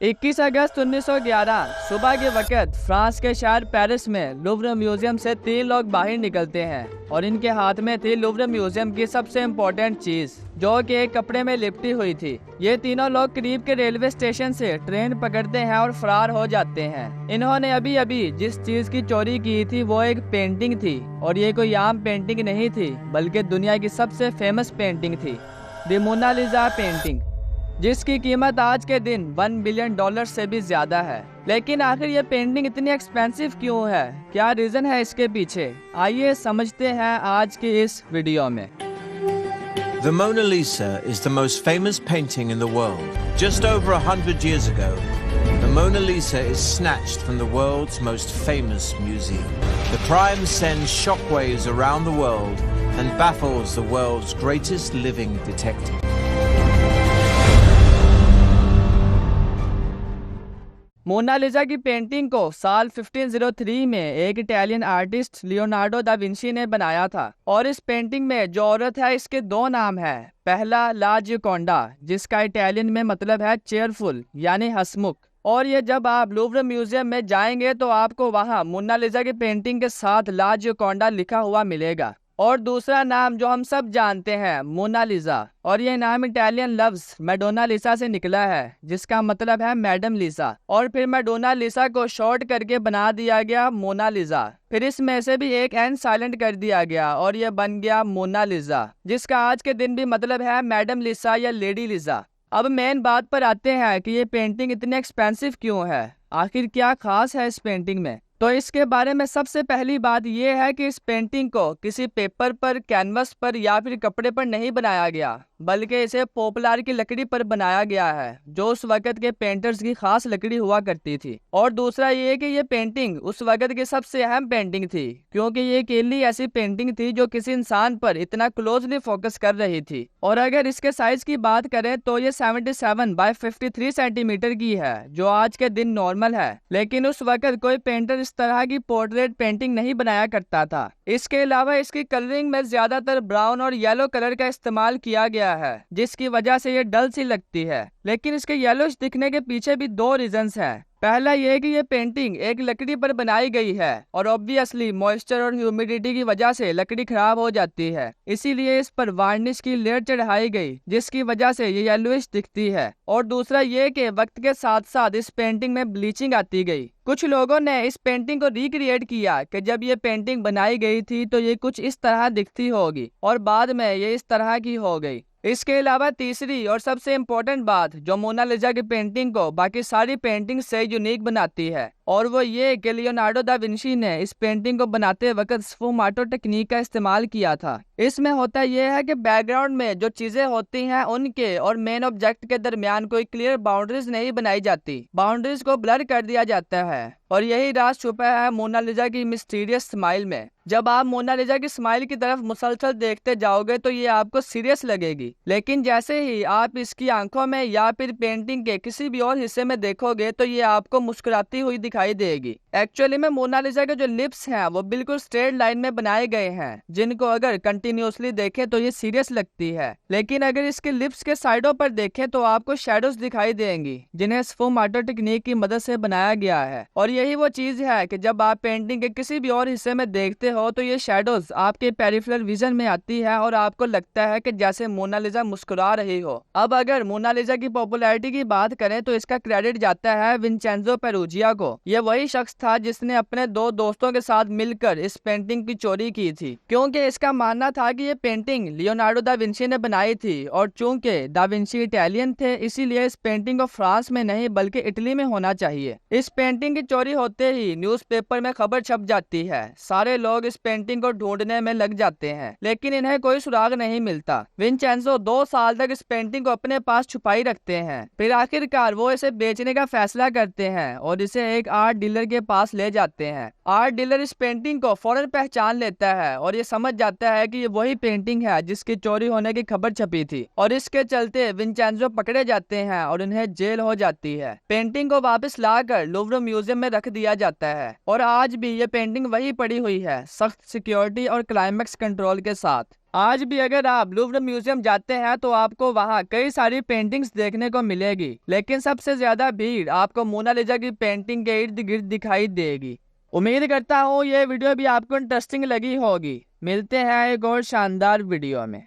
21 अगस्त 1911 सुबह के वक्त फ्रांस के शहर पेरिस में लुव्र म्यूजियम से 3 लोग बाहर निकलते हैं और इनके हाथ में थी लुव्र म्यूजियम की सबसे इम्पोर्टेंट चीज, जो कि एक कपड़े में लिपटी हुई थी। ये तीनों लोग करीब के रेलवे स्टेशन से ट्रेन पकड़ते हैं और फरार हो जाते हैं। इन्होंने अभी अभी जिस चीज की चोरी की थी वो एक पेंटिंग थी, और ये कोई आम पेंटिंग नहीं थी बल्कि दुनिया की सबसे फेमस पेंटिंग थी, द मोनालिसा पेंटिंग, जिसकी कीमत आज के दिन $1 बिलियन से भी ज्यादा है। लेकिन आखिर ये पेंटिंग इतनी एक्सपेंसिव क्यों है? क्या रीजन है इसके पीछे? आइए समझते हैं आज की इस वीडियो में। The Mona Lisa is the most famous painting in the world. Just over 100 years ago, the Mona Lisa is snatched from the world's most famous museum. The crime sends shockwaves around the world and baffles the world's greatest living detective. Mona Lisa की painting को साल 1503 में एक Italian artist Leonardo da Vinci ने बनाया था, और इस पेंटिंग में जो औरत है इसके 2 नाम है। पहला ला जियोकोंडा, जिसका इटालियन में मतलब है चेयरफुल यानी हंसमुख, और ये जब आप लुव्र म्यूजियम में जाएंगे तो आपको वहाँ मोनालिसा की पेंटिंग के साथ ला जियोकोंडा लिखा हुआ मिलेगा। और दूसरा नाम जो हम सब जानते हैं, मोनालिसा, और ये नाम इटालियन लफ्ज मैडोना लिसा से निकला है, जिसका मतलब है मैडम लिसा, और फिर मैडोना लिसा को शॉर्ट करके बना दिया गया मोनालिसा। फिर इसमें से भी एक एन साइलेंट कर दिया गया और ये बन गया मोनालिसा, जिसका आज के दिन भी मतलब है मैडम लिसा या लेडी लिसा। अब मेन बात पर आते हैं कि ये पेंटिंग इतनी एक्सपेंसिव क्यों है, आखिर क्या खास है इस पेंटिंग में। तो इसके बारे में सबसे पहली बात यह है कि इस पेंटिंग को किसी पेपर पर, कैनवस पर या फिर कपड़े पर नहीं बनाया गया, बल्कि इसे पोपलार की लकड़ी पर बनाया गया है, जो उस वक्त के पेंटर्स की खास लकड़ी हुआ करती थी। और दूसरा ये कि ये पेंटिंग उस वक्त की सबसे अहम पेंटिंग थी, क्योंकि ये अकेली ऐसी पेंटिंग थी जो किसी इंसान पर इतना क्लोजली फोकस कर रही थी। और अगर इसके साइज की बात करें तो ये 77 बाय 53 सेंटीमीटर की है, जो आज के दिन नॉर्मल है। लेकिन उस वक्त कोई पेंटर इस तरह की पोर्ट्रेट पेंटिंग नहीं बनाया करता था। इसके अलावा इसकी कलरिंग में ज्यादातर ब्राउन और येलो कलर का इस्तेमाल किया गया है, जिसकी वजह से ये डल सी लगती है। लेकिन इसके येलोइश दिखने के पीछे भी 2 रीजंस हैं। पहला ये कि ये पेंटिंग एक लकड़ी पर बनाई गई है, और ऑब्वियसली मॉइस्चर और ह्यूमिडिटी की वजह से लकड़ी खराब हो जाती है, इसीलिए इस पर वार्निश की लेयर चढ़ाई गई, जिसकी वजह से ये येलोइश दिखती है। और दूसरा ये कि वक्त के साथ साथ इस पेंटिंग में ब्लीचिंग आती गई। कुछ लोगों ने इस पेंटिंग को रिक्रिएट किया कि जब ये पेंटिंग बनाई गई थी तो ये कुछ इस तरह दिखती होगी, और बाद में ये इस तरह की हो गई। इसके अलावा तीसरी और सबसे इम्पोर्टेंट बात जो मोनालिसा की पेंटिंग को बाकी सारी पेंटिंग से यूनिक बनाती है, और वो ये कि लियोनार्डो दा विंची ने इस पेंटिंग को बनाते वक्त स्फुमाटो टेक्निक का इस्तेमाल किया था। इसमें होता यह है कि बैकग्राउंड में जो चीजें होती हैं उनके और मेन ऑब्जेक्ट के दरमियान कोई क्लियर बाउंड्रीज नहीं बनाई जाती, बाउंड्रीज को ब्लर कर दिया जाता है। और यही राज छुपा है मोनालिसा की मिस्टीरियस स्माइल में। जब आप मोनालिसा की स्माइल की तरफ मुसलसल देखते जाओगे तो ये आपको सीरियस लगेगी, लेकिन जैसे ही आप इसकी आंखों में या फिर पेंटिंग के किसी भी और हिस्से में देखोगे तो ये आपको मुस्कुराती हुई दिखाई देगी। एक्चुअली में मोनालिसा के जो लिप्स हैं वो बिल्कुल स्ट्रेट लाइन में बनाए गए हैं, जिनको अगर कंटिन्यूसली देखें तो ये सीरियस लगती है। लेकिन अगर इसके लिप्स के साइडों पर देखें तो आपको शेडोज दिखाई देंगी, जिन्हें स्फुमाटो टेक्निक की मदद से बनाया गया है। और यही वो चीज है कि जब आप पेंटिंग के किसी भी और हिस्से में देखते हो तो ये शेडोज आपके पेरिफेरल विजन में आती है और आपको लगता है कि जैसे मोनालिसा मुस्कुरा रही हो। अब अगर मोनालिसा की पॉपुलैरिटी की बात करें तो इसका क्रेडिट जाता है विंचेंजो पेरुजिया को। यह वही शख्स था जिसने अपने 2 दोस्तों के साथ मिलकर इस पेंटिंग की चोरी की थी, क्योंकि इसका मानना था कि ये पेंटिंग लियोनार्डो दा विंची ने बनाई थी, और चूंकि दा विंची इटालियन थे इसीलिए इस पेंटिंग को फ्रांस में नहीं बल्कि इटली में होना चाहिए। इस पेंटिंग की चोरी होते ही न्यूज़पेपर में खबर छप जाती है, सारे लोग इस पेंटिंग को ढूंढने में लग जाते हैं, लेकिन इन्हें कोई सुराग नहीं मिलता। विंचेंजो 2 साल तक इस पेंटिंग को अपने पास छुपाई रखते हैं। फिर आखिरकार वो इसे बेचने का फैसला करते हैं और इसे एक आर्ट डीलर के पास ले जाते हैं। आर्ट डीलर इस पेंटिंग को फौरन पहचान लेता है और ये समझ जाता है कि ये वही पेंटिंग है जिसकी चोरी होने की खबर छपी थी, और इसके चलते विंचेंजो पकड़े जाते हैं और उन्हें जेल हो जाती है। पेंटिंग को वापस लाकर लुव्र म्यूजियम में रख दिया जाता है, और आज भी ये पेंटिंग वही पड़ी हुई है, सख्त सिक्योरिटी और क्लाइमेक्स कंट्रोल के साथ। आज भी अगर आप लूव्र म्यूजियम जाते हैं तो आपको वहाँ कई सारी पेंटिंग्स देखने को मिलेगी, लेकिन सबसे ज्यादा भीड़ आपको मोनालिसा की पेंटिंग के इर्द गिर्द दिखाई देगी। उम्मीद करता हूँ ये वीडियो भी आपको इंटरेस्टिंग लगी होगी। मिलते हैं एक और शानदार वीडियो में।